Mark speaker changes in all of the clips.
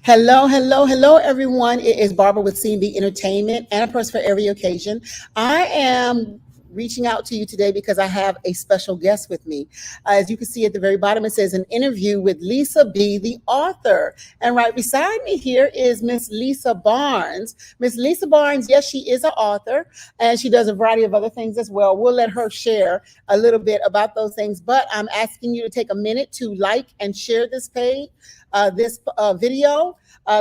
Speaker 1: Hello, hello, hello, everyone. It is Barbara with CB Entertainment and a purse for every occasion. I am reaching out to you today because I have a special guest with me. As you can see at the very bottom, it says an interview with Lisa B., the author. And right beside me here is Miss Lisa Barnes. Miss Lisa Barnes, yes, she is an author and she does a variety of other things as well. We'll let her share a little bit about those things, but I'm asking you to take a minute to like and share this page, this video.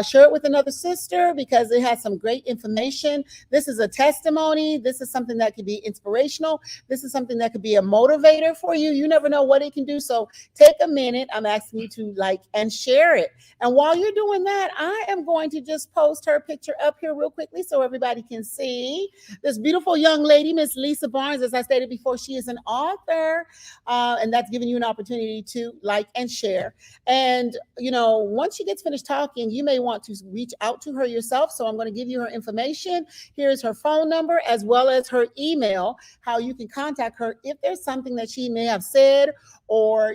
Speaker 1: Share it with another sister because it has some great information. This is a testimony. This is something that could be inspirational. This is something that could be a motivator for you. You never know what it can do. So take a minute. I'm asking you to like and share it. And while you're doing that, I am going to just post her picture up here real quickly so everybody can see this beautiful young lady, Miss Lisa Barnes. As I stated before, she is an author, and that's giving you an opportunity to like and share. And, once she gets finished talking, you may want to reach out to her yourself. So I'm going to give you her information. Here's her phone number as well as her email, how you can contact her if there's something that she may have said or,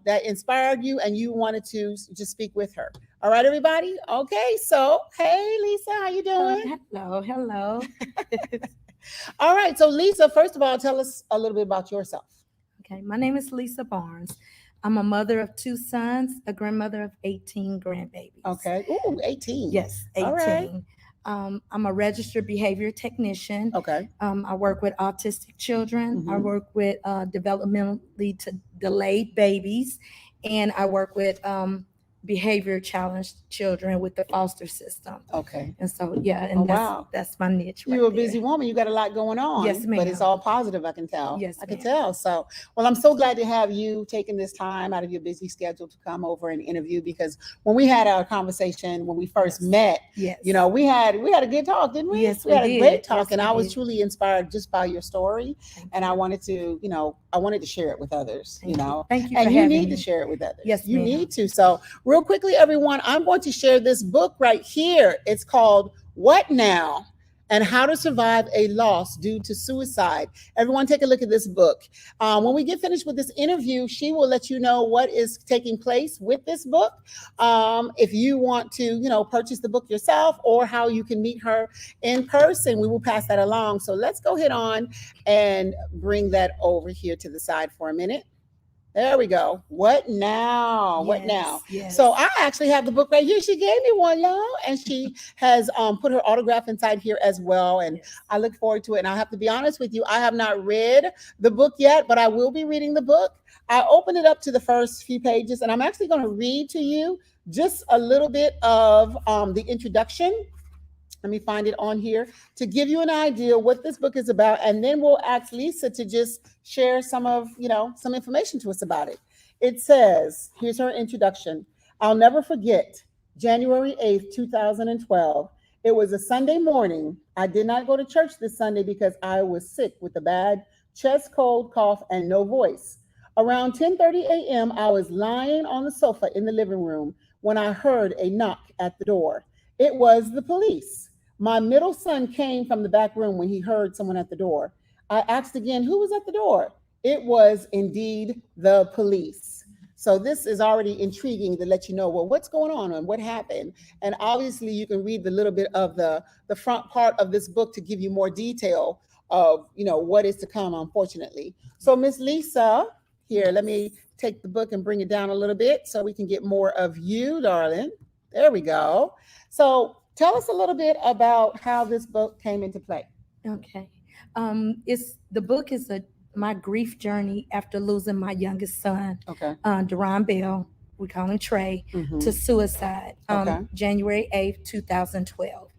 Speaker 1: that inspired you and you wanted to just speak with her. All right, everybody. Okay. So, hey, Lisa, how you doing?
Speaker 2: Hello.
Speaker 1: All right. So, Lisa, first of all, tell us a little bit about yourself.
Speaker 2: Okay, my name is Lisa Barnes. I'm a mother of two sons, a grandmother of 18 grandbabies.
Speaker 1: Okay. Ooh, 18.
Speaker 2: Yes, 18.
Speaker 1: All right.
Speaker 2: I'm a registered behavior technician.
Speaker 1: Okay.
Speaker 2: I work with autistic children. I
Speaker 1: Mhm.
Speaker 2: work with developmentally delayed babies, and I work with behavior challenged children with the foster system.
Speaker 1: Okay.
Speaker 2: And so, yeah, and
Speaker 1: Oh, wow.
Speaker 2: that's my niche.
Speaker 1: You're a busy woman. You got a lot going on.
Speaker 2: Yes,
Speaker 1: But it's
Speaker 2: ma'am.
Speaker 1: all positive, I can tell.
Speaker 2: Yes,
Speaker 1: I can
Speaker 2: ma'am.
Speaker 1: tell. So, well, I'm so glad to have you taking this time out of your busy schedule to come over and interview because when we had our conversation when we first
Speaker 2: Yes.
Speaker 1: met,
Speaker 2: Yes.
Speaker 1: we had a good talk, didn't we?
Speaker 2: Yes,
Speaker 1: we had
Speaker 2: we
Speaker 1: a great
Speaker 2: did.
Speaker 1: talk,
Speaker 2: Yes,
Speaker 1: and
Speaker 2: we
Speaker 1: I was
Speaker 2: did.
Speaker 1: truly inspired just by your story,
Speaker 2: Thank
Speaker 1: and
Speaker 2: you.
Speaker 1: I wanted to share it with others.
Speaker 2: Thank you. Thank you
Speaker 1: And
Speaker 2: for
Speaker 1: you
Speaker 2: having
Speaker 1: need
Speaker 2: me.
Speaker 1: to share it with others.
Speaker 2: Yes,
Speaker 1: You
Speaker 2: ma'am.
Speaker 1: need to. So, real quickly, everyone, I'm going to share this book right here. It's called What Now? And How to Survive a Loss Due to Suicide. Everyone, take a look at this book. When we get finished with this interview, she will let you know what is taking place with this book. If you want to, purchase the book yourself or how you can meet her in person, we will pass that along. So let's go ahead on and bring that over here to the side for a minute. There we go. What now? What now?
Speaker 2: Yes.
Speaker 1: So I actually have the book right here. She gave me one, y'all, and she has put her autograph inside here as well. And
Speaker 2: Yes.
Speaker 1: I look forward to it. And I have to be honest with you, I have not read the book yet, but I will be reading the book. I opened it up to the first few pages, and I'm actually going to read to you just a little bit of the introduction. Let me find it on here to give you an idea what this book is about, and then we'll ask Lisa to just share some information to us about it. It says, here's her introduction. I'll never forget January 8th, 2012. It was a Sunday morning. I did not go to church this Sunday because I was sick with a bad chest cold, cough, and no voice. Around 10:30 a.m., I was lying on the sofa in the living room when I heard a knock at the door. It was the police. My middle son came from the back room when he heard someone at the door. I asked again, who was at the door? It was indeed the police. So this is already intriguing to let you know, well, what's going on and what happened. And obviously you can read the little bit of the front part of this book to give you more detail of, what is to come, unfortunately. So Miss Lisa, here, let me take the book and bring it down a little bit so we can get more of you, darling. There we go. So tell us a little bit about how this book came into play.
Speaker 2: Okay. It's the book is my grief journey after losing my youngest son,
Speaker 1: Okay.
Speaker 2: Deron Bell. We call him Trey,
Speaker 1: Mhm.
Speaker 2: to suicide.
Speaker 1: Okay.
Speaker 2: January 8th, 2012.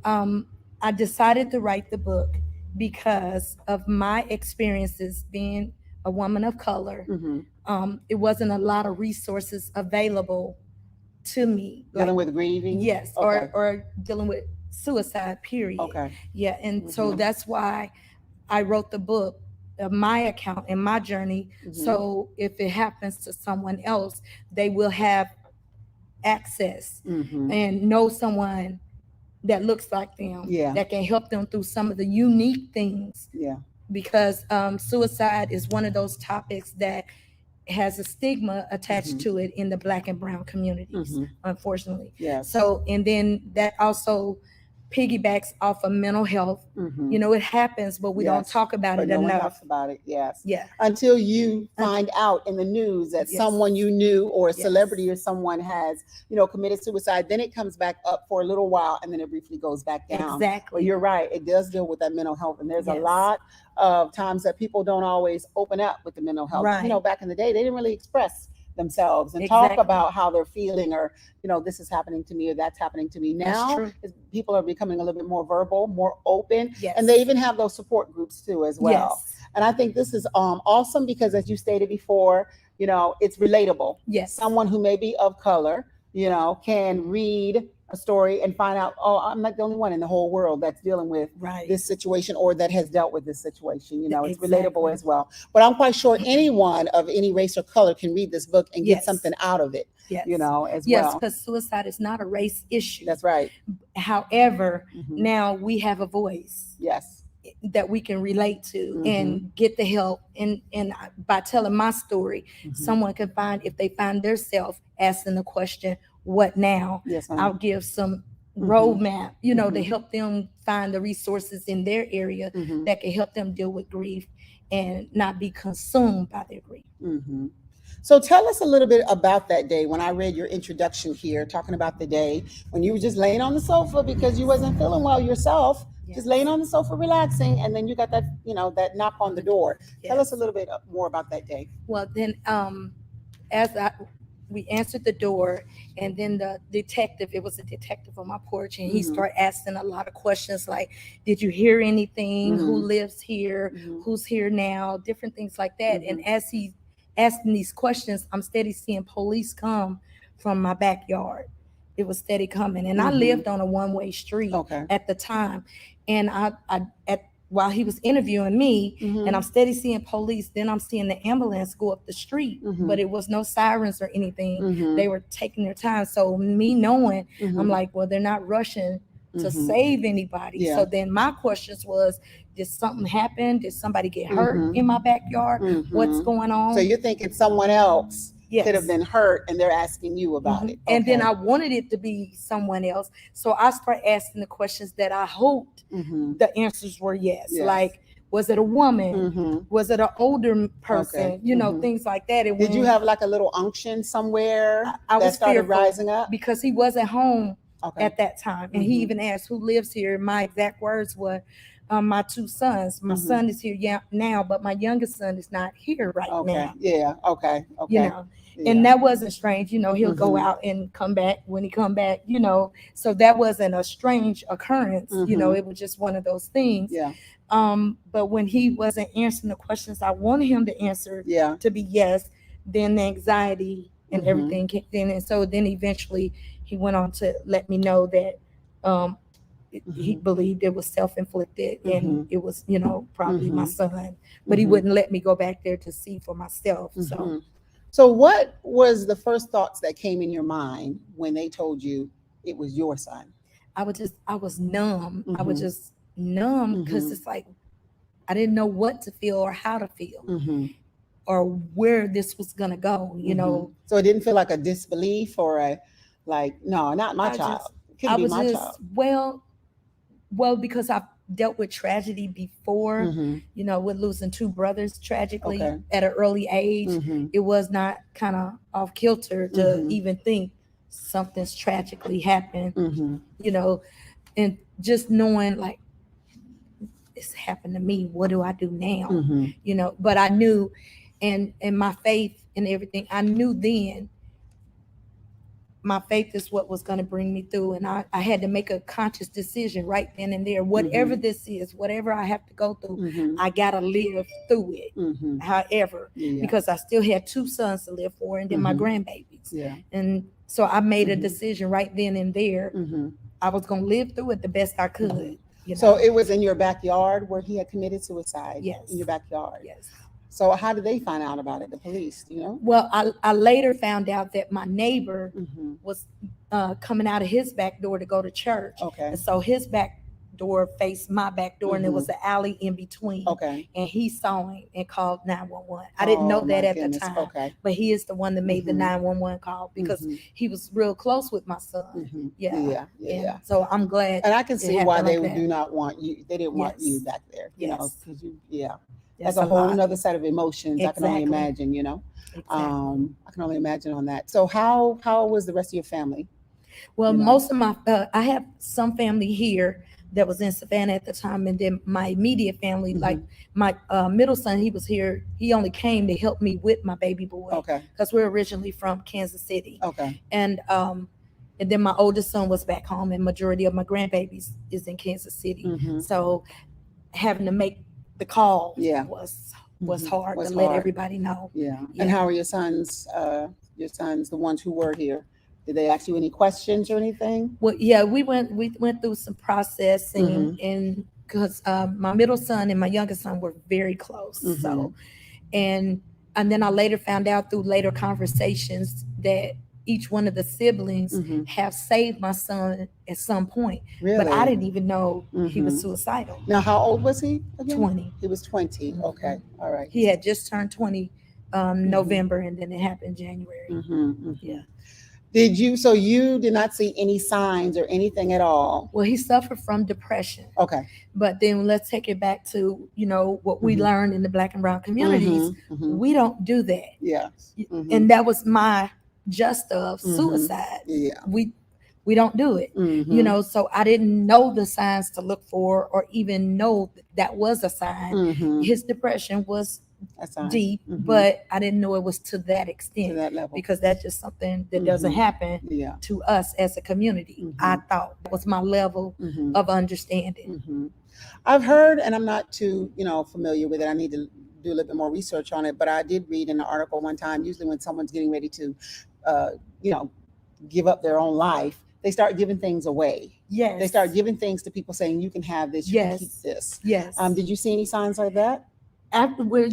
Speaker 2: I decided to write the book because of my experiences being a woman of color.
Speaker 1: Mhm.
Speaker 2: It wasn't a lot of resources available to me.
Speaker 1: Dealing with grieving?
Speaker 2: Yes,
Speaker 1: Okay.
Speaker 2: or dealing with suicide, period.
Speaker 1: Okay.
Speaker 2: Yeah, and so
Speaker 1: Mhm.
Speaker 2: that's why I wrote the book, my account and my journey.
Speaker 1: Mhm.
Speaker 2: So if it happens to someone else, they will have access
Speaker 1: Mhm.
Speaker 2: and know someone that looks like them,
Speaker 1: Yeah.
Speaker 2: that can help them through some of the unique things.
Speaker 1: Yeah.
Speaker 2: Because suicide is one of those topics that has a stigma attached
Speaker 1: Mhm.
Speaker 2: to it in the Black and brown communities,
Speaker 1: Mhm.
Speaker 2: unfortunately.
Speaker 1: Yes.
Speaker 2: So, and then that also piggybacks off of mental health.
Speaker 1: Mhm.
Speaker 2: You know, it happens, but we don't
Speaker 1: Yes,
Speaker 2: talk about
Speaker 1: but
Speaker 2: it
Speaker 1: no one
Speaker 2: enough.
Speaker 1: talks about it. Yes.
Speaker 2: Yeah.
Speaker 1: Until you find out in the news that
Speaker 2: Yes.
Speaker 1: someone you knew or a
Speaker 2: Yes.
Speaker 1: celebrity or someone has, committed suicide, then it comes back up for a little while and then it briefly goes back down. But
Speaker 2: Exactly.
Speaker 1: you're right, it does deal with that mental health. And there's a
Speaker 2: Yes.
Speaker 1: lot of times that people don't always open up with the mental health.
Speaker 2: Right.
Speaker 1: Back in the day, they didn't really express themselves and talk
Speaker 2: Exactly.
Speaker 1: about how they're feeling, or this is happening to me or that's happening to me.
Speaker 2: That's
Speaker 1: Now
Speaker 2: true.
Speaker 1: people are becoming a little bit more verbal, more open,
Speaker 2: Yes.
Speaker 1: and they even have those support groups too as well.
Speaker 2: Yes.
Speaker 1: And I think this is awesome because, as you stated before, it's relatable.
Speaker 2: Yes.
Speaker 1: Someone who may be of color, can read a story and find out, oh, I'm not the only one in the whole world that's dealing with
Speaker 2: Right.
Speaker 1: this situation or that has dealt with this situation. It's
Speaker 2: Exactly.
Speaker 1: relatable as well. But I'm quite sure anyone of any race or color can read this book and get
Speaker 2: Yes.
Speaker 1: something out of it,
Speaker 2: Yes.
Speaker 1: as
Speaker 2: Yes,
Speaker 1: well.
Speaker 2: because suicide is not a race issue.
Speaker 1: That's right.
Speaker 2: However,
Speaker 1: Mhm.
Speaker 2: now we have a voice
Speaker 1: Yes.
Speaker 2: that we can relate to
Speaker 1: Mhm.
Speaker 2: and get the help. And by telling my story,
Speaker 1: Mhm.
Speaker 2: someone can find, if they find themselves asking the question, what now?
Speaker 1: Yes, ma'am.
Speaker 2: I'll give some
Speaker 1: Mhm.
Speaker 2: roadmap, to
Speaker 1: Mhm.
Speaker 2: help them find the resources in their area
Speaker 1: Mhm.
Speaker 2: that can help them deal with grief and not be consumed by their grief.
Speaker 1: Mhm. So tell us a little bit about that day when I read your introduction here, talking about the day when you were just laying on the sofa because you wasn't feeling well yourself,
Speaker 2: Yes.
Speaker 1: just laying on the sofa relaxing, and then you got that, that knock on the door. Tell us
Speaker 2: Yes.
Speaker 1: a little bit more about that day.
Speaker 2: Well, then, we answered the door, and then the detective, it was a detective on my porch, and he
Speaker 1: Mhm.
Speaker 2: started asking a lot of questions like, did you hear anything? Who
Speaker 1: Mhm.
Speaker 2: lives here?
Speaker 1: Mhm.
Speaker 2: Who's here now? Different things like that.
Speaker 1: Mhm.
Speaker 2: And as he asking these questions, I'm steady seeing police come from my backyard. It was steady coming. And I
Speaker 1: Mhm.
Speaker 2: lived on a one-way street
Speaker 1: Okay.
Speaker 2: at the time. And while he was interviewing me,
Speaker 1: Mhm.
Speaker 2: and I'm steady seeing police, then I'm seeing the ambulance go up the street,
Speaker 1: Mhm.
Speaker 2: but it was no sirens or anything.
Speaker 1: Mhm.
Speaker 2: They were taking their time. So me knowing,
Speaker 1: Mhm.
Speaker 2: I'm like, well, they're not rushing to
Speaker 1: Mhm.
Speaker 2: save anybody.
Speaker 1: Yeah.
Speaker 2: So then my questions was, did something happen? Did somebody get hurt
Speaker 1: Mhm.
Speaker 2: in my backyard?
Speaker 1: Mhm.
Speaker 2: What's going on?
Speaker 1: So you're thinking someone else
Speaker 2: Yes.
Speaker 1: could have been hurt, and they're asking you about
Speaker 2: Mhm.
Speaker 1: it.
Speaker 2: And then
Speaker 1: Okay.
Speaker 2: I wanted it to be someone else. So I started asking the questions that I hoped
Speaker 1: Mhm.
Speaker 2: the answers were yes.
Speaker 1: Yes.
Speaker 2: Like, was it a woman?
Speaker 1: Mhm.
Speaker 2: Was it an older person?
Speaker 1: Okay.
Speaker 2: Mm-hmm. Things like that. And
Speaker 1: Did you
Speaker 2: when
Speaker 1: have like a little unction somewhere
Speaker 2: I
Speaker 1: that
Speaker 2: was
Speaker 1: started
Speaker 2: fearful
Speaker 1: rising up?
Speaker 2: because he wasn't home
Speaker 1: Okay.
Speaker 2: at that time. And he
Speaker 1: Mhm.
Speaker 2: even asked, who lives here? My exact words were, my two sons. My
Speaker 1: Mhm.
Speaker 2: son is here now, but my youngest son is not here right
Speaker 1: Okay.
Speaker 2: now.
Speaker 1: Yeah. Okay. Okay.
Speaker 2: Yeah.
Speaker 1: And
Speaker 2: And that wasn't strange. He'll go
Speaker 1: Mhm.
Speaker 2: out and come back when he come back, so that wasn't a strange occurrence.
Speaker 1: Mhm.
Speaker 2: It was just one of those things.
Speaker 1: Yeah.
Speaker 2: But when he wasn't answering the questions I wanted him to answer
Speaker 1: Yeah.
Speaker 2: to be yes, then the anxiety and
Speaker 1: Mhm.
Speaker 2: everything kicked in. And so then eventually he went on to let me know that he
Speaker 1: Mhm.
Speaker 2: believed it was self-inflicted
Speaker 1: Mhm.
Speaker 2: and it was, probably my
Speaker 1: Mhm.
Speaker 2: son, but he
Speaker 1: Mhm.
Speaker 2: wouldn't let me go back there to see for myself. So
Speaker 1: Mhm. So what was the first thoughts that came in your mind when they told you it was your son?
Speaker 2: I was numb. I was
Speaker 1: Mhm.
Speaker 2: just numb because
Speaker 1: Mhm.
Speaker 2: it's like I didn't know what to feel or how to feel
Speaker 1: Mhm.
Speaker 2: or where this was gonna go.
Speaker 1: Mhm. So it didn't feel like a disbelief or a like, no, not my
Speaker 2: I
Speaker 1: child.
Speaker 2: just
Speaker 1: It couldn't
Speaker 2: I
Speaker 1: be
Speaker 2: was
Speaker 1: my
Speaker 2: just
Speaker 1: child.
Speaker 2: well because I've dealt with tragedy before.
Speaker 1: Mhm.
Speaker 2: With losing two brothers tragically
Speaker 1: Okay.
Speaker 2: at an early age.
Speaker 1: Mhm.
Speaker 2: It was not kind of off kilter to
Speaker 1: Mhm.
Speaker 2: even think something's tragically happened.
Speaker 1: Mhm.
Speaker 2: And just knowing like this happened to me. What do I do now?
Speaker 1: Mhm.
Speaker 2: But I knew, and my faith and everything, I knew then my faith is what was going to bring me through. And I had to make a conscious decision right then and there. Whatever this is, whatever I have to go through,
Speaker 1: Mhm.
Speaker 2: I got to live through it.
Speaker 1: Mhm.
Speaker 2: However,
Speaker 1: Yeah.
Speaker 2: because I still had two sons to live for and then my
Speaker 1: Mhm.
Speaker 2: grandbabies.
Speaker 1: Yeah.
Speaker 2: And so I made a
Speaker 1: Mhm.
Speaker 2: decision right then and there.
Speaker 1: Mhm.
Speaker 2: I was going to live through it the best I could.
Speaker 1: Mhm.
Speaker 2: You know?
Speaker 1: So it was in your backyard where he had committed suicide.
Speaker 2: Yes.
Speaker 1: In your backyard.
Speaker 2: Yes.
Speaker 1: So how did they find out about it? The police,
Speaker 2: Well, I later found out that my neighbor
Speaker 1: Mhm.
Speaker 2: was coming out of his back door to go to church.
Speaker 1: Okay.
Speaker 2: And so his back door faced my back door, and there
Speaker 1: Mhm.
Speaker 2: was an alley in between.
Speaker 1: Okay.
Speaker 2: And he saw him and called 911. I didn't know
Speaker 1: Oh,
Speaker 2: that
Speaker 1: my
Speaker 2: at the
Speaker 1: goodness.
Speaker 2: time,
Speaker 1: Okay.
Speaker 2: but he is the one that made the
Speaker 1: Mhm.
Speaker 2: 911 call because
Speaker 1: Mhm.
Speaker 2: he was real close with my son.
Speaker 1: Mhm.
Speaker 2: Yeah.
Speaker 1: Yeah. Yeah.
Speaker 2: And
Speaker 1: Yeah.
Speaker 2: so I'm glad.
Speaker 1: And I can
Speaker 2: it
Speaker 1: see why
Speaker 2: happened
Speaker 1: they
Speaker 2: like that.
Speaker 1: do not want you. They didn't want you
Speaker 2: Yes.
Speaker 1: back there, you know,
Speaker 2: Yes.
Speaker 1: because you, yeah,
Speaker 2: That's
Speaker 1: that's a whole
Speaker 2: lot.
Speaker 1: nother set of emotions. I can only
Speaker 2: Exactly.
Speaker 1: imagine, you know.
Speaker 2: Exactly.
Speaker 1: I can only imagine on that. So how was the rest of your family?
Speaker 2: Well,
Speaker 1: You know?
Speaker 2: most of my, I have some family here that was in Savannah at the time, and then my immediate family,
Speaker 1: Mhm.
Speaker 2: like my middle son, he was here. He only came to help me with my baby boy
Speaker 1: Okay.
Speaker 2: because we're originally from Kansas City,
Speaker 1: Okay.
Speaker 2: and then my oldest son was back home, and majority of my grandbabies is in Kansas City.
Speaker 1: Mhm.
Speaker 2: So having to make the call
Speaker 1: Yeah.
Speaker 2: was
Speaker 1: Mhm.
Speaker 2: hard
Speaker 1: Was
Speaker 2: to let
Speaker 1: hard.
Speaker 2: everybody know.
Speaker 1: Yeah.
Speaker 2: Yeah.
Speaker 1: And how are your sons? Your sons, the ones who were here, did they ask you any questions or anything?
Speaker 2: Well, yeah, we went through some processing, and because my middle son and my youngest son were very close. So, and then I later found out through later conversations that each one of the siblings
Speaker 1: Mhm.
Speaker 2: have saved my son at some point,
Speaker 1: Really?
Speaker 2: but I didn't even know he was
Speaker 1: Mhm.
Speaker 2: suicidal.
Speaker 1: Now, how old was he again?
Speaker 2: 20.
Speaker 1: He was 20.
Speaker 2: Mhm.
Speaker 1: Okay. All right.
Speaker 2: He had just turned 20 November, and then it happened January. Yeah.
Speaker 1: So you did not see any signs or anything at all?
Speaker 2: Well, he suffered from depression.
Speaker 1: Okay.
Speaker 2: But then let's take it back to, what we
Speaker 1: Mhm.
Speaker 2: learned in the Black and brown communities.
Speaker 1: Mhm.
Speaker 2: We don't do that.
Speaker 1: Yeah. Mhm.
Speaker 2: And that was my just of
Speaker 1: Mhm.
Speaker 2: suicide.
Speaker 1: Yeah.
Speaker 2: We don't do it.
Speaker 1: Mhm.
Speaker 2: So I didn't know the signs to look for or even know that was a sign.
Speaker 1: Mhm.
Speaker 2: His depression was
Speaker 1: That's fine.
Speaker 2: deep,
Speaker 1: Mhm.
Speaker 2: but I didn't know it was to that
Speaker 1: To
Speaker 2: extent
Speaker 1: that level.
Speaker 2: because that's just something that doesn't
Speaker 1: Mhm.
Speaker 2: happen
Speaker 1: Yeah.
Speaker 2: to us as a community.
Speaker 1: Mhm.
Speaker 2: I thought that was my level
Speaker 1: Mhm.
Speaker 2: of understanding.
Speaker 1: Mhm. I've heard, and I'm not too, familiar with it. I need to do a little bit more research on it. But I did read in an article one time. Usually, when someone's getting ready to, uh, you know, give up their own life, they start giving things away.
Speaker 2: Yes.
Speaker 1: They start giving things to people, saying, "You can have this. You can keep
Speaker 2: Yes.
Speaker 1: this."
Speaker 2: Yes.
Speaker 1: Did you see any signs like that?
Speaker 2: After where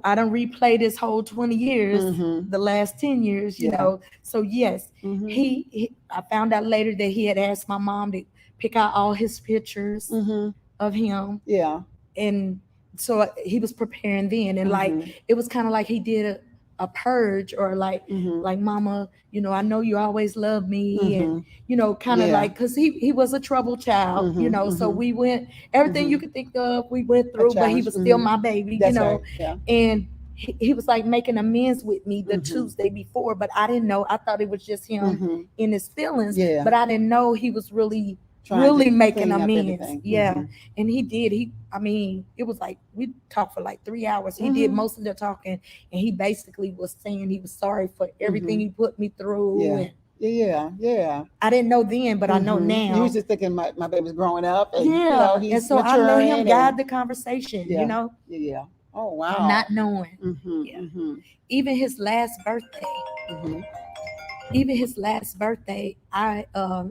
Speaker 2: I don't replay this whole 20 years,
Speaker 1: Mhm.
Speaker 2: the last 10 years,
Speaker 1: Yeah.
Speaker 2: So yes,
Speaker 1: Mhm.
Speaker 2: I found out later that he had asked my mom to pick out all his pictures
Speaker 1: Mhm.
Speaker 2: of him,
Speaker 1: Yeah.
Speaker 2: and so he was preparing then, and
Speaker 1: Mhm.
Speaker 2: it was kind of like he did a purge, or like
Speaker 1: Mhm.
Speaker 2: mama, I know you always love me, and
Speaker 1: Mhm.
Speaker 2: kind of
Speaker 1: Yeah.
Speaker 2: like, because he was a troubled child,
Speaker 1: Mhm.
Speaker 2: so
Speaker 1: Mhm.
Speaker 2: we went everything you
Speaker 1: Mhm.
Speaker 2: could think of, we went
Speaker 1: A
Speaker 2: through, but he
Speaker 1: challenge.
Speaker 2: was still
Speaker 1: Mhm.
Speaker 2: my baby,
Speaker 1: That's right. Yeah.
Speaker 2: and he was like making amends with me the
Speaker 1: Mhm.
Speaker 2: Tuesday before, but I didn't know. I thought it was just him
Speaker 1: Mhm.
Speaker 2: in his feelings,
Speaker 1: Yeah.
Speaker 2: but I didn't know he was really
Speaker 1: Trying to
Speaker 2: making
Speaker 1: clean up
Speaker 2: amends.
Speaker 1: everything.
Speaker 2: Yeah.
Speaker 1: Mhm.
Speaker 2: And he did. It was like we talked for like 3 hours. He did
Speaker 1: Mhm.
Speaker 2: most of the talking, and he basically was saying he was sorry for everything
Speaker 1: Mhm.
Speaker 2: he put me through.
Speaker 1: Yeah.
Speaker 2: And
Speaker 1: Yeah. Yeah.
Speaker 2: I didn't know then, but I know
Speaker 1: Mhm.
Speaker 2: now.
Speaker 1: You was just thinking my baby's growing up, and
Speaker 2: Yeah.
Speaker 1: he's
Speaker 2: And so I
Speaker 1: maturing.
Speaker 2: let him guide
Speaker 1: and
Speaker 2: the conversation,
Speaker 1: yeah. Yeah. Oh wow.
Speaker 2: not knowing.
Speaker 1: Mhm.
Speaker 2: Yeah.
Speaker 1: Mhm.
Speaker 2: Even his last birthday,
Speaker 1: Mhm.
Speaker 2: I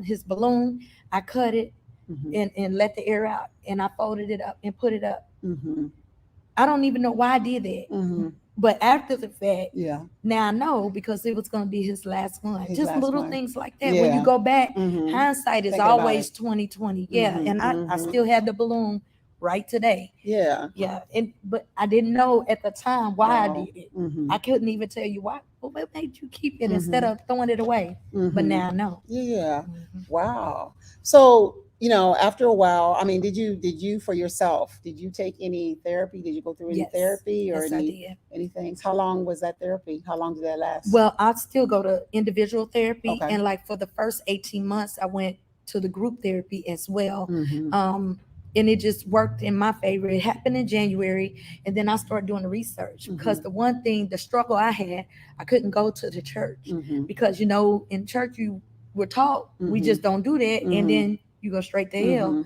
Speaker 2: his balloon, I cut it
Speaker 1: Mhm.
Speaker 2: and let the air out, and I folded it up and put it up.
Speaker 1: Mhm.
Speaker 2: I don't even know why I did that.
Speaker 1: Mhm.
Speaker 2: But after the fact,
Speaker 1: Yeah.
Speaker 2: now I know, because it was going to be his last one.
Speaker 1: His
Speaker 2: Just
Speaker 1: last
Speaker 2: little
Speaker 1: one.
Speaker 2: things like that. When you
Speaker 1: Yeah.
Speaker 2: go back,
Speaker 1: Mhm.
Speaker 2: hindsight is
Speaker 1: Thinking about
Speaker 2: always
Speaker 1: it.
Speaker 2: 2020. Yeah.
Speaker 1: Mhm.
Speaker 2: And I
Speaker 1: Mhm.
Speaker 2: still have the balloon right today.
Speaker 1: Yeah.
Speaker 2: Yeah. But I didn't know at the time why I
Speaker 1: Wow.
Speaker 2: did it.
Speaker 1: Mhm.
Speaker 2: I couldn't even tell you why. Well, what made you keep it instead
Speaker 1: Mhm.
Speaker 2: of throwing it away? But
Speaker 1: Mhm.
Speaker 2: now I know.
Speaker 1: Yeah.
Speaker 2: Mhm.
Speaker 1: Wow. So, after a while, I mean, did you for yourself, did you take any therapy? Did you go through any
Speaker 2: Yes.
Speaker 1: therapy or
Speaker 2: Yes, I did.
Speaker 1: anything? How long was that therapy? How long did that last?
Speaker 2: Well, I still go to individual therapy,
Speaker 1: Okay.
Speaker 2: and like for the first 18 months, I went to the group therapy as well.
Speaker 1: Mhm.
Speaker 2: And it just worked in my favor. It happened in January, and then I started doing the research, because
Speaker 1: Mhm.
Speaker 2: the one thing, the struggle I had, I couldn't go to the church,
Speaker 1: Mhm.
Speaker 2: because in church you were taught we just don't do that,
Speaker 1: Mhm.
Speaker 2: and then you go straight to hell.
Speaker 1: Mhm.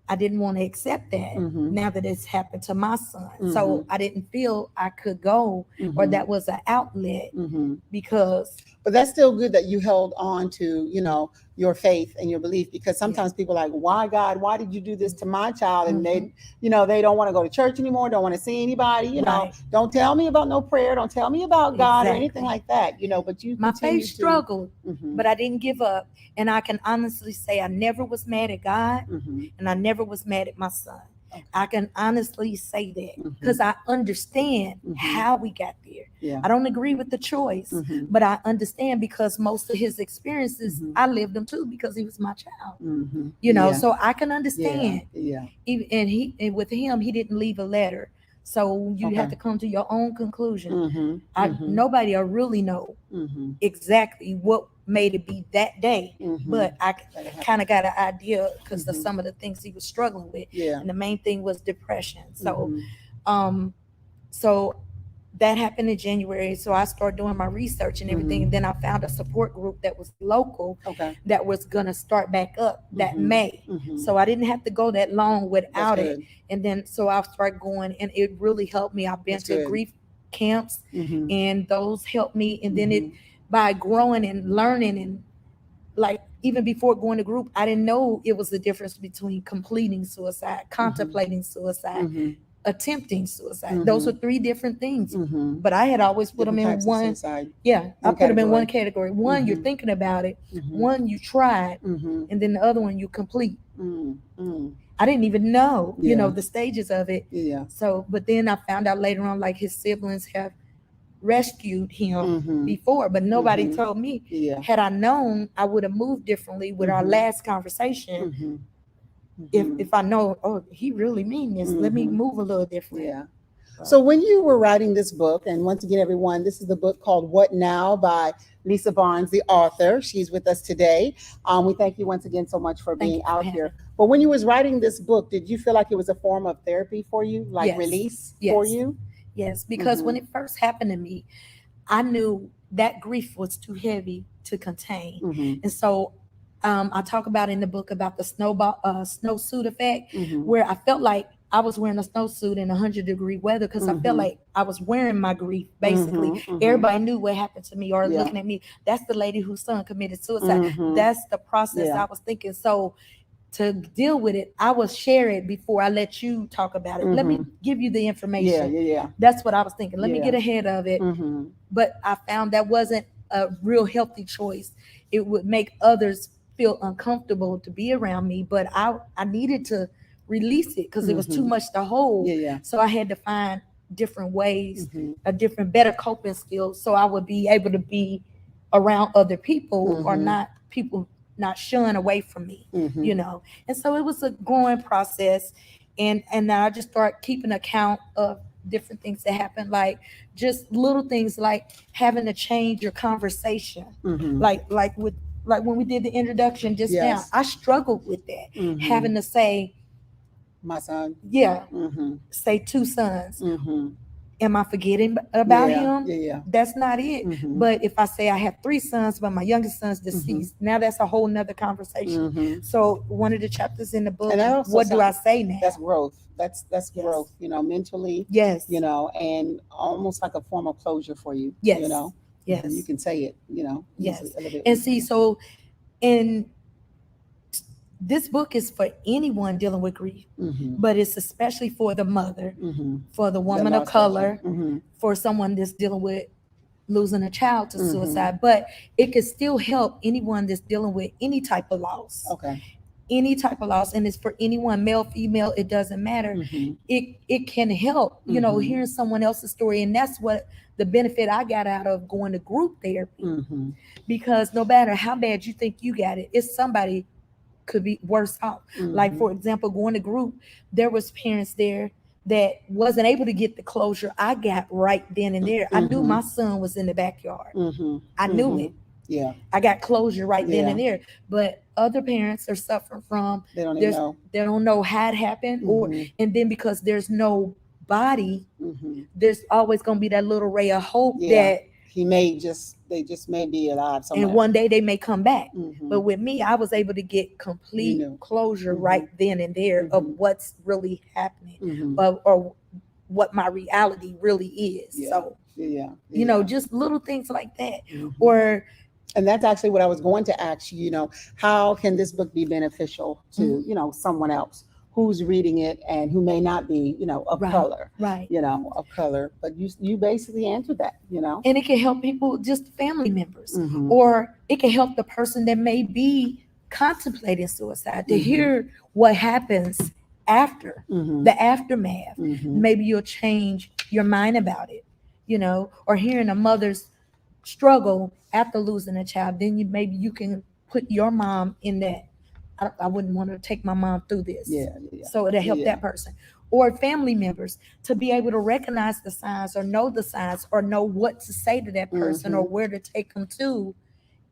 Speaker 2: I didn't want to accept that
Speaker 1: Mhm.
Speaker 2: now that it's happened to my son.
Speaker 1: Mhm.
Speaker 2: So I didn't feel I could go, or
Speaker 1: Mhm.
Speaker 2: that was an outlet,
Speaker 1: Mhm.
Speaker 2: because
Speaker 1: But that's still good that you held on to, your faith and your belief, because sometimes people are like, why God, why did you do this to my child? And they, they don't want to go to church anymore, don't want to see anybody,
Speaker 2: Right.
Speaker 1: don't tell me about no prayer, don't tell me about God or
Speaker 2: Exactly.
Speaker 1: anything like that, but you
Speaker 2: My
Speaker 1: continue
Speaker 2: faith struggled,
Speaker 1: Mhm,
Speaker 2: but I didn't give up. And I can honestly say I never was mad at God,
Speaker 1: mhm,
Speaker 2: and I never was mad at my son.
Speaker 1: Okay.
Speaker 2: I can honestly say that
Speaker 1: Mhm.
Speaker 2: because I understand
Speaker 1: Mhm.
Speaker 2: how we got there.
Speaker 1: yeah.
Speaker 2: I don't agree with the choice,
Speaker 1: Mhm,
Speaker 2: but I understand because most of his experiences,
Speaker 1: Mhm.
Speaker 2: I lived them too because he was my child.
Speaker 1: mhm,
Speaker 2: Yeah.
Speaker 1: yeah,
Speaker 2: So I can
Speaker 1: yeah,
Speaker 2: understand.
Speaker 1: yeah.
Speaker 2: And with him, he didn't leave a letter. So you have
Speaker 1: Okay.
Speaker 2: to come to your own conclusion.
Speaker 1: Mhm, mhm,
Speaker 2: Nobody will really know
Speaker 1: mhm,
Speaker 2: exactly what made it be that day,
Speaker 1: mhm.
Speaker 2: but I
Speaker 1: That it
Speaker 2: kind of got an idea because of
Speaker 1: Mhm.
Speaker 2: some of the things he was struggling with,
Speaker 1: Yeah.
Speaker 2: and the main thing was depression. So,
Speaker 1: Mhm,
Speaker 2: so that happened in January. So I started doing my research and everything,
Speaker 1: Mhm.
Speaker 2: and then I found a support group that was local
Speaker 1: Okay.
Speaker 2: that was gonna start back up that
Speaker 1: Mhm,
Speaker 2: May.
Speaker 1: mhm.
Speaker 2: So I didn't have to go that long
Speaker 1: That's
Speaker 2: without it,
Speaker 1: good.
Speaker 2: and then so I started going, and it really helped me. I've been
Speaker 1: That's
Speaker 2: to
Speaker 1: good.
Speaker 2: grief camps,
Speaker 1: Mhm,
Speaker 2: and those helped me, and then it
Speaker 1: mhm.
Speaker 2: by growing and learning, and like even before going to group, I didn't know it was the difference between completing suicide, contemplating suicide,
Speaker 1: Mhm,
Speaker 2: attempting suicide. Those are three different things.
Speaker 1: mhm.
Speaker 2: But I had always put
Speaker 1: Different
Speaker 2: them in
Speaker 1: types of
Speaker 2: one.
Speaker 1: suicide.
Speaker 2: Yeah, I
Speaker 1: One
Speaker 2: put them in one
Speaker 1: category.
Speaker 2: category. One, you're
Speaker 1: Mhm.
Speaker 2: thinking about it.
Speaker 1: Mhm,
Speaker 2: One, you tried,
Speaker 1: mhm,
Speaker 2: and then the other one, you complete.
Speaker 1: mhm, mhm.
Speaker 2: I didn't even know,
Speaker 1: Yeah.
Speaker 2: the stages of it.
Speaker 1: Yeah.
Speaker 2: So, but then I found out later on, like his siblings have rescued him
Speaker 1: Mhm,
Speaker 2: before, but nobody
Speaker 1: Mhm.
Speaker 2: told me.
Speaker 1: Yeah.
Speaker 2: Had I known, I would have moved differently with our
Speaker 1: Mhm.
Speaker 2: last conversation.
Speaker 1: Mhm,
Speaker 2: If
Speaker 1: mhm.
Speaker 2: if I know, oh, he really mean this, let me
Speaker 1: Mhm.
Speaker 2: move a little different.
Speaker 1: Yeah. So when you were writing this book, and once again, everyone, this is the book called What Now by Lisa Barnes, the author. She's with us today. We thank you once again so much for
Speaker 2: Thank
Speaker 1: being
Speaker 2: you for
Speaker 1: out
Speaker 2: having
Speaker 1: here.
Speaker 2: me.
Speaker 1: But when you was writing this book, did you feel like it was a form of therapy for you, like
Speaker 2: Yes.
Speaker 1: release for
Speaker 2: Yes.
Speaker 1: you?
Speaker 2: Yes, because when
Speaker 1: Mhm.
Speaker 2: it first happened to me, I knew that grief was too heavy to contain.
Speaker 1: Mhm.
Speaker 2: And so I talk about in the book about the snowsuit effect,
Speaker 1: Mhm.
Speaker 2: where I felt like I was wearing a snowsuit in 100-degree weather because I felt
Speaker 1: Mhm.
Speaker 2: like I was wearing my grief, basically.
Speaker 1: Mhm. Mhm.
Speaker 2: Everybody knew what happened to me, or
Speaker 1: Yeah.
Speaker 2: looking at me, that's the lady whose son committed suicide.
Speaker 1: Mhm.
Speaker 2: That's the process
Speaker 1: Yeah.
Speaker 2: I was thinking. So to deal with it, I will share it before I let you talk about it. Let me give you the
Speaker 1: Yeah.
Speaker 2: information.
Speaker 1: Yeah.
Speaker 2: That's what I was thinking. Let me
Speaker 1: Yeah.
Speaker 2: get ahead of it.
Speaker 1: Mhm.
Speaker 2: But I found that wasn't a real healthy choice. It would make others feel uncomfortable to be around me, but I needed to release it because it was too
Speaker 1: Mhm.
Speaker 2: much to hold.
Speaker 1: Yeah. Yeah.
Speaker 2: So I had to find different ways,
Speaker 1: Mhm.
Speaker 2: a different, better coping skills, so I would be able to be around other people, or
Speaker 1: Mhm.
Speaker 2: not people not shun away from me,
Speaker 1: Mhm.
Speaker 2: And so it was a growing process, and I just start keeping account of different things that happen, like just little things like having to change your conversation,
Speaker 1: Mhm.
Speaker 2: like when we did the introduction just now.
Speaker 1: Yes.
Speaker 2: I struggled with that,
Speaker 1: Mhm.
Speaker 2: having to say,
Speaker 1: My son.
Speaker 2: yeah,
Speaker 1: Mhm.
Speaker 2: say two sons.
Speaker 1: Mhm.
Speaker 2: Am I forgetting about
Speaker 1: Yeah.
Speaker 2: him?
Speaker 1: Yeah. Yeah.
Speaker 2: That's not it.
Speaker 1: Mhm.
Speaker 2: But if I say I have three sons, but my youngest son's deceased, now that's a whole nother conversation.
Speaker 1: Mhm.
Speaker 2: So one of the chapters in the book,
Speaker 1: And that also
Speaker 2: what do I
Speaker 1: sounds,
Speaker 2: say now?
Speaker 1: that's growth. That's
Speaker 2: Yes.
Speaker 1: growth, mentally,
Speaker 2: Yes.
Speaker 1: and almost like a form of closure for you.
Speaker 2: Yes.
Speaker 1: You
Speaker 2: Yes.
Speaker 1: can say it,
Speaker 2: Yes.
Speaker 1: easily, a little bit
Speaker 2: And
Speaker 1: easier.
Speaker 2: see, so in this book is for anyone dealing with grief,
Speaker 1: Mhm.
Speaker 2: but it's especially for the mother,
Speaker 1: Mhm.
Speaker 2: for the
Speaker 1: That
Speaker 2: woman of
Speaker 1: lost person.
Speaker 2: color,
Speaker 1: Mhm.
Speaker 2: for someone that's dealing with losing a child to
Speaker 1: Mhm.
Speaker 2: suicide. But it can still help anyone that's dealing with any type of loss.
Speaker 1: Okay.
Speaker 2: Any type of loss, and it's for anyone, male, female, it doesn't matter.
Speaker 1: Mhm.
Speaker 2: It can help, hearing someone else's story, and that's what the benefit I got out of going to group therapy.
Speaker 1: Mhm.
Speaker 2: Because no matter how bad you think you got it, it's somebody could be worse off. Like,
Speaker 1: Mhm.
Speaker 2: for example, going to group, there was parents there that wasn't able to get the closure I got right then and there. I knew my son was in the backyard.
Speaker 1: Mhm.
Speaker 2: I knew
Speaker 1: Mhm.
Speaker 2: it.
Speaker 1: Yeah.
Speaker 2: I got closure right then
Speaker 1: Yeah.
Speaker 2: and there. But other parents are suffering from,
Speaker 1: They don't even know.
Speaker 2: they don't know how it happened, or
Speaker 1: Mhm.
Speaker 2: and then because there's no body,
Speaker 1: Mhm.
Speaker 2: there's always gonna be that little ray of hope
Speaker 1: Yeah.
Speaker 2: that,
Speaker 1: They just may be alive somewhere.
Speaker 2: and one day they may come back.
Speaker 1: Mhm.
Speaker 2: But with me, I was able to get complete
Speaker 1: knew.
Speaker 2: closure
Speaker 1: Mhm.
Speaker 2: right then and there of
Speaker 1: Mhm.
Speaker 2: what's really happening,
Speaker 1: Mhm.
Speaker 2: or what my reality really is.
Speaker 1: Yeah.
Speaker 2: So,
Speaker 1: Yeah.
Speaker 2: just little things like that.
Speaker 1: Mhm.
Speaker 2: Or
Speaker 1: And that's actually what I was going to ask you, how can this book be beneficial to, someone else who's reading it and who may not be, of
Speaker 2: Right.
Speaker 1: color,
Speaker 2: Right.
Speaker 1: of color. But you basically answered that,
Speaker 2: And it can help people, just family members,
Speaker 1: Mhm.
Speaker 2: or it can help the person that may be contemplating suicide to
Speaker 1: Mhm.
Speaker 2: hear what happens after
Speaker 1: Mhm.
Speaker 2: the aftermath.
Speaker 1: Mhm.
Speaker 2: Maybe you'll change your mind about it, or hearing a mother's struggle after losing a child. Then maybe you can put your mom in that. I wouldn't want to take my mom through this.
Speaker 1: Yeah, yeah.
Speaker 2: So it'll help
Speaker 1: Yeah.
Speaker 2: that person. Or family members to be able to recognize the signs or know the signs or know what to say to that person or where to take them to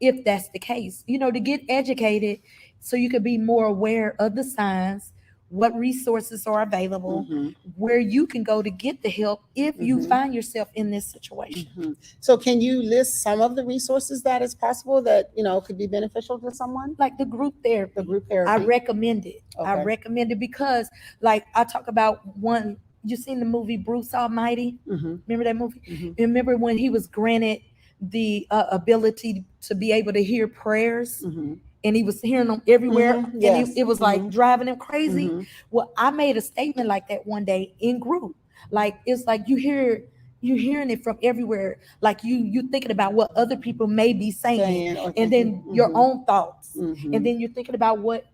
Speaker 2: if that's the case. To get educated so you could be more aware of the signs, what resources are available,
Speaker 1: Mhm.
Speaker 2: where you can go to get the help if you
Speaker 1: Mhm.
Speaker 2: find yourself in this situation.
Speaker 1: Mhm. So can you list some of the resources that is possible that, could be beneficial to someone?
Speaker 2: Like the group therapy.
Speaker 1: The group
Speaker 2: I
Speaker 1: therapy.
Speaker 2: recommend it. I
Speaker 1: Okay.
Speaker 2: recommend it because, like, I talk about one. You seen the movie Bruce Almighty?
Speaker 1: Mhm.
Speaker 2: Remember that movie?
Speaker 1: Mhm.
Speaker 2: Remember when he was granted the ability to be able to hear prayers,
Speaker 1: Mhm.
Speaker 2: and he was hearing them everywhere,
Speaker 1: Mhm.
Speaker 2: and
Speaker 1: Yes.
Speaker 2: it was like
Speaker 1: Mhm.
Speaker 2: driving him crazy.
Speaker 1: Mhm.
Speaker 2: Well, I made a statement like that one day in group. Like, it's like you hearing it from everywhere. Like you thinking about what other people may be saying,
Speaker 1: Or
Speaker 2: and
Speaker 1: thinking.
Speaker 2: then your own thoughts,
Speaker 1: Mhm.
Speaker 2: and then you're thinking about what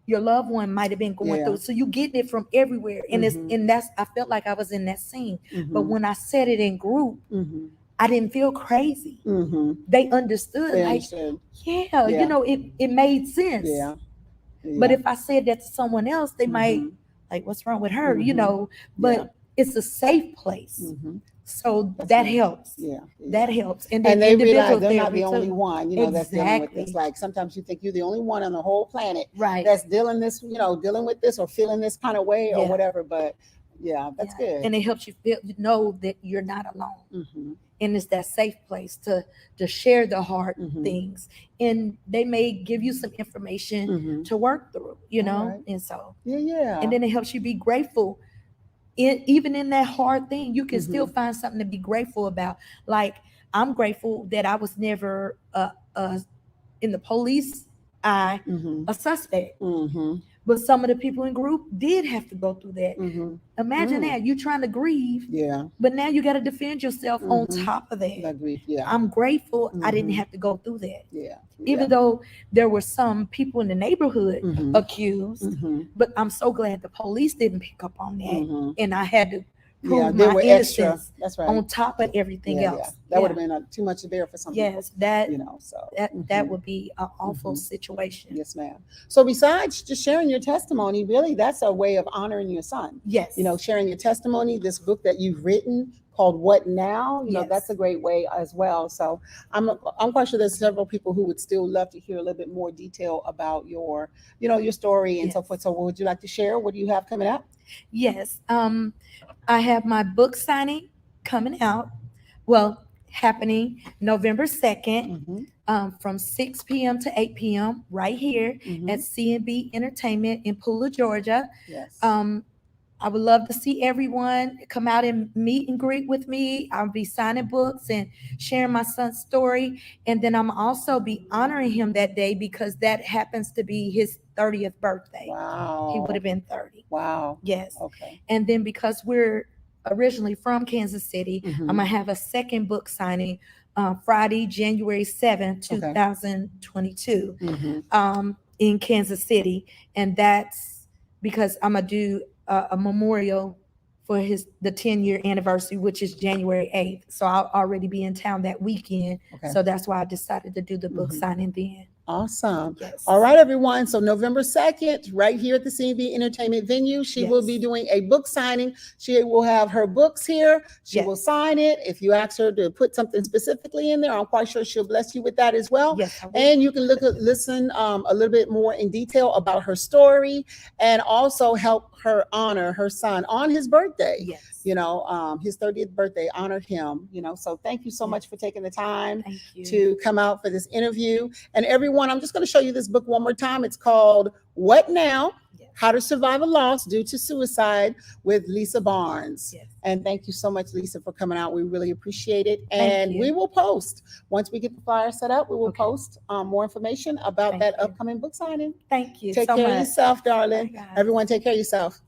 Speaker 2: your loved one might have been going
Speaker 1: Yeah.
Speaker 2: through. So you getting it from everywhere, and that's I felt like I was in that scene. But when I said it in group,
Speaker 1: Mhm.
Speaker 2: I didn't feel crazy.
Speaker 1: Mhm.
Speaker 2: They understood.
Speaker 1: They
Speaker 2: Like,
Speaker 1: understood.
Speaker 2: yeah,
Speaker 1: Yeah.
Speaker 2: it made sense.
Speaker 1: Yeah.
Speaker 2: But
Speaker 1: Yeah.
Speaker 2: if I said that to someone else, they might
Speaker 1: Mhm.
Speaker 2: like, what's wrong with her?
Speaker 1: Mhm.
Speaker 2: But
Speaker 1: Yeah.
Speaker 2: it's a safe place.
Speaker 1: Mhm.
Speaker 2: So
Speaker 1: That's
Speaker 2: that
Speaker 1: nice.
Speaker 2: helps.
Speaker 1: Yeah.
Speaker 2: That
Speaker 1: Yeah.
Speaker 2: helps. And then
Speaker 1: And they
Speaker 2: individual
Speaker 1: realize they're not
Speaker 2: therapy
Speaker 1: the only
Speaker 2: too.
Speaker 1: one, that's dealing with this.
Speaker 2: Exactly.
Speaker 1: Like sometimes you think you're the only one on the whole planet
Speaker 2: Right.
Speaker 1: that's dealing with this or feeling this kind of way or
Speaker 2: Yeah.
Speaker 1: whatever. But yeah, that's
Speaker 2: Yeah.
Speaker 1: good.
Speaker 2: And it helps you know that you're not alone.
Speaker 1: Mhm.
Speaker 2: And it's that safe place to share the hard
Speaker 1: Mhm.
Speaker 2: things. And they may give you some information
Speaker 1: Mhm.
Speaker 2: to work through,
Speaker 1: All right.
Speaker 2: And so,
Speaker 1: Yeah.
Speaker 2: and then it helps you be grateful. Even in that hard thing, you can still
Speaker 1: Mhm.
Speaker 2: find something to be grateful about. Like, I'm grateful that I was never in the police eye
Speaker 1: Mhm.
Speaker 2: a suspect.
Speaker 1: Mhm.
Speaker 2: But some of the people in group did have to go through that.
Speaker 1: Mhm.
Speaker 2: Imagine that you're trying to grieve,
Speaker 1: Yeah.
Speaker 2: but now you got to defend yourself on
Speaker 1: Mhm.
Speaker 2: top of that.
Speaker 1: That grief. Yeah.
Speaker 2: I'm grateful I didn't
Speaker 1: Mhm.
Speaker 2: have to go through that.
Speaker 1: Yeah.
Speaker 2: Even though there were some people in the neighborhood
Speaker 1: Mhm.
Speaker 2: accused,
Speaker 1: Mhm.
Speaker 2: but I'm so glad the police didn't pick up on that,
Speaker 1: Mhm.
Speaker 2: and I had to
Speaker 1: Yeah,
Speaker 2: prove
Speaker 1: they
Speaker 2: my
Speaker 1: were extra.
Speaker 2: innocence
Speaker 1: That's right.
Speaker 2: on top of everything
Speaker 1: Yeah,
Speaker 2: else.
Speaker 1: yeah. That would have been too much to bear for some people.
Speaker 2: Yes, that
Speaker 1: So
Speaker 2: that
Speaker 1: mhm.
Speaker 2: would be an awful
Speaker 1: Mhm.
Speaker 2: situation.
Speaker 1: Yes, ma'am. So besides just sharing your testimony, really that's a way of honoring your son.
Speaker 2: Yes.
Speaker 1: Sharing your testimony, this book that you've written called What Now,
Speaker 2: Yes.
Speaker 1: that's a great way as well. So I'm quite sure there's several people who would still love to hear a little bit more detail about your, your story and so
Speaker 2: Yes.
Speaker 1: forth. So what would you like to share? What do you have coming up?
Speaker 2: Yes. I have my book signing coming out. Well, happening November 2nd.
Speaker 1: Mhm.
Speaker 2: From 6 p.m. to 8 p.m. right here
Speaker 1: Mhm.
Speaker 2: at C&B Entertainment in Pooler, Georgia.
Speaker 1: Yes.
Speaker 2: I would love to see everyone come out and meet and greet with me. I'll be signing books and sharing my son's story. And then I'm also be honoring him that day because that happens to be his 30th birthday.
Speaker 1: Wow.
Speaker 2: He would have been 30.
Speaker 1: Wow.
Speaker 2: Yes.
Speaker 1: Okay.
Speaker 2: And then because we're originally from Kansas City,
Speaker 1: Mhm.
Speaker 2: I'm going to have a second book signing Friday, January 7th,
Speaker 1: Okay.
Speaker 2: 2022
Speaker 1: Mhm.
Speaker 2: In Kansas City. And that's because I'm going to do a memorial for the 10-year anniversary, which is January 8th. So I'll already be in town that weekend.
Speaker 1: Okay.
Speaker 2: So that's why I decided to do the book
Speaker 1: Mhm.
Speaker 2: signing then.
Speaker 1: Awesome.
Speaker 2: Yes.
Speaker 1: All right, everyone. So November 2nd, right here at the C&B Entertainment venue, she will be
Speaker 2: Yes.
Speaker 1: doing a book signing. She will have her books here. She
Speaker 2: Yes.
Speaker 1: will sign it. If you ask her to put something specifically in there, I'm quite sure she'll bless you with that as well.
Speaker 2: Yes, I will.
Speaker 1: And you can listen a little bit more in detail about her story and also help her honor her son on his birthday.
Speaker 2: Yes.
Speaker 1: His 30th birthday, honor him, so thank you so
Speaker 2: Yes.
Speaker 1: much for taking the time
Speaker 2: Thank you.
Speaker 1: to come out for this interview. And everyone, I'm just going to show you this book one more time. It's called What Now?
Speaker 2: Yes.
Speaker 1: How to Survive a Loss Due to Suicide with Lisa Barnes.
Speaker 2: Yes.
Speaker 1: And thank you so much, Lisa, for coming out. We really appreciate it.
Speaker 2: Thank
Speaker 1: And
Speaker 2: you.
Speaker 1: we will post, once we get the flyer set up, we will
Speaker 2: Okay.
Speaker 1: post more information about
Speaker 2: Thank
Speaker 1: that
Speaker 2: you.
Speaker 1: upcoming book signing.
Speaker 2: Thank you
Speaker 1: Take
Speaker 2: so
Speaker 1: care
Speaker 2: much.
Speaker 1: of yourself, darling.
Speaker 2: Bye, guys.
Speaker 1: Everyone, take care of yourself.